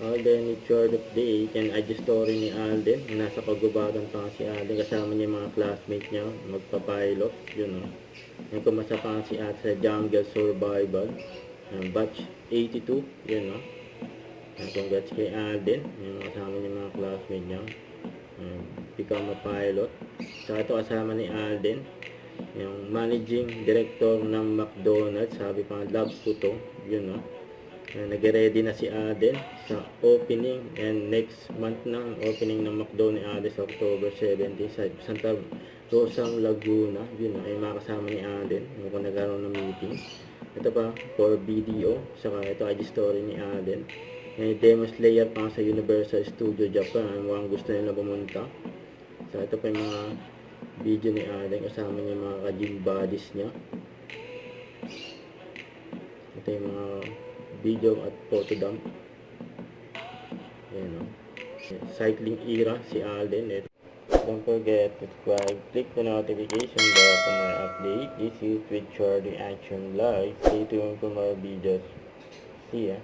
Alden, it's your update. Yan ay the story ni Alden. Nasa kagubatan pa si Alden. Kasama niya yung mga classmates niya. Magpapilot. Yun o. Yan kumasa pa si At sa Jungle Survival. Batch 82. Yun o. Congrats kay Alden. Yung kasama niya mga classmates niya. Become a pilot. So ito kasama ni Alden. Yung managing director ng McDonald's. Sabi pa, love ko to. Yun o. Nag-ready na si Alden sa opening, and next month na ang opening ng McDo ni Alden sa October 17 sa Santa Rosa, Laguna. Yun ay makasama ni Alden kung nagkaroon ng meeting. Ito pa for video, saka ito ay story ni Alden. May Demon Slayer pa sa Universal Studio Japan, mukhang gusto nila pumunta. So ito pa yung mga video ni Alden kasama niya mga ka-gym buddies niya. Ito yung mga video at photo dump. Ayan o. Cycling era si Alden. Don't forget to subscribe, click the notification bell for more update. This is with Charlie Action Live. Stay tuned for more videos. See ya.